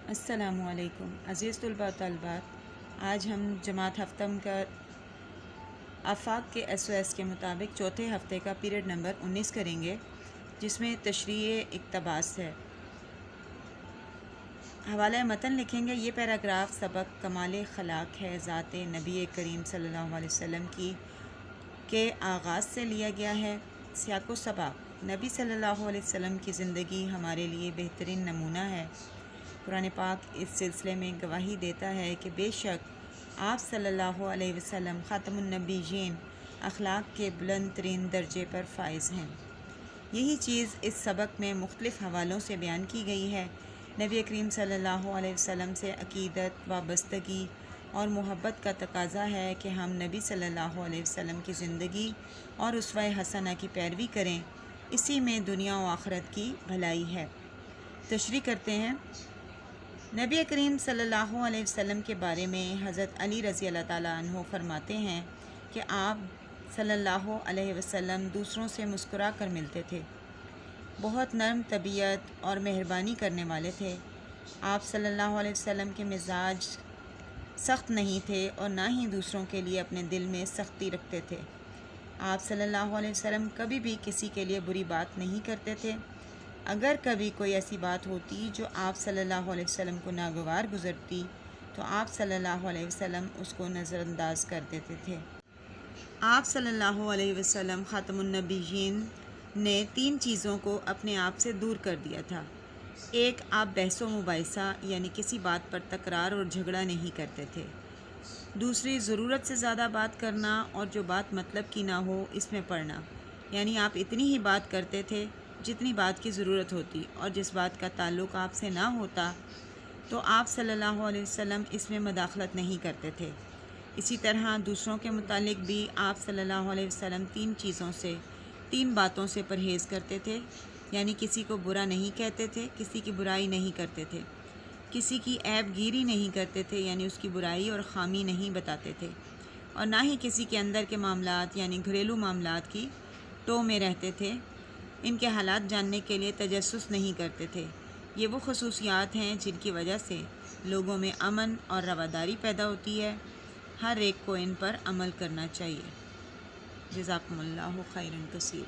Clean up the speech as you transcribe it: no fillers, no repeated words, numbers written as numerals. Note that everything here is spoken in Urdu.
السلام علیکم عزیز طلباء و طالبات، آج ہم جماعت ہفتم کا آفاق کے SOS کے مطابق چوتھے ہفتے کا پیریڈ نمبر 19 کریں گے، جس میں تشریح اقتباس ہے۔ حوالہ متن لکھیں گے۔ یہ پیراگراف سبق کمال خلاق ہے ذات نبی کریم صلی اللہ علیہ وسلم کی کے آغاز سے لیا گیا ہے۔ سیاق و سباق: نبی صلی اللہ علیہ وسلم کی زندگی ہمارے لیے بہترین نمونہ ہے۔ قرآن پاک اس سلسلے میں گواہی دیتا ہے کہ بے شک آپ صلی اللہ علیہ وسلم خاتم النبیین، اخلاق کے بلند ترین درجے پر فائز ہیں۔ یہی چیز اس سبق میں مختلف حوالوں سے بیان کی گئی ہے۔ نبی کریم صلی اللہ علیہ وسلم سے عقیدت، وابستگی اور محبت کا تقاضا ہے کہ ہم نبی صلی اللہ علیہ وسلم کی زندگی اور اسوہ حسنہ کی پیروی کریں، اسی میں دنیا و آخرت کی بھلائی ہے۔ تشریح کرتے ہیں۔ نبی کریم صلی اللہ علیہ وسلم کے بارے میں حضرت علی رضی اللہ تعالیٰ عنہ فرماتے ہیں کہ آپ صلی اللہ علیہ وسلم دوسروں سے مسکرا کر ملتے تھے، بہت نرم طبیعت اور مہربانی کرنے والے تھے۔ آپ صلی اللہ علیہ وسلم کے مزاج سخت نہیں تھے اور نہ ہی دوسروں کے لیے اپنے دل میں سختی رکھتے تھے۔ آپ صلی اللہ علیہ وسلم کبھی بھی کسی کے لیے بری بات نہیں کرتے تھے۔ اگر کبھی کوئی ایسی بات ہوتی جو آپ صلی اللہ علیہ وسلم کو ناگوار گزرتی تو آپ صلی اللہ علیہ وسلم اس کو نظر انداز کر دیتے تھے۔ آپ صلی اللہ علیہ وسلم خاتم النبیین نے 3 چیزوں کو اپنے آپ سے دور کر دیا تھا۔ ایک، آپ بحث و مباحثہ یعنی کسی بات پر تکرار اور جھگڑا نہیں کرتے تھے۔ دوسری، ضرورت سے زیادہ بات کرنا اور جو بات مطلب کی نہ ہو اس میں پڑنا، یعنی آپ اتنی ہی بات کرتے تھے جتنی بات کی ضرورت ہوتی، اور جس بات کا تعلق آپ سے نہ ہوتا تو آپ صلی اللہ علیہ وسلم اس میں مداخلت نہیں کرتے تھے۔ اسی طرح دوسروں کے متعلق بھی آپ صلی اللہ علیہ وسلم 3 باتوں سے پرہیز کرتے تھے، یعنی کسی کو برا نہیں کہتے تھے، کسی کی برائی نہیں کرتے تھے، کسی کی عیب گیری نہیں کرتے تھے، یعنی اس کی برائی اور خامی نہیں بتاتے تھے، اور نہ ہی کسی کے اندر کے معاملات یعنی گھریلو معاملات کی ٹو میں رہتے تھے، ان کے حالات جاننے کے لیے تجسس نہیں کرتے تھے۔ یہ وہ خصوصیات ہیں جن کی وجہ سے لوگوں میں امن اور رواداری پیدا ہوتی ہے۔ ہر ایک کو ان پر عمل کرنا چاہیے۔ جزاکم اللہ خیرا کثیر۔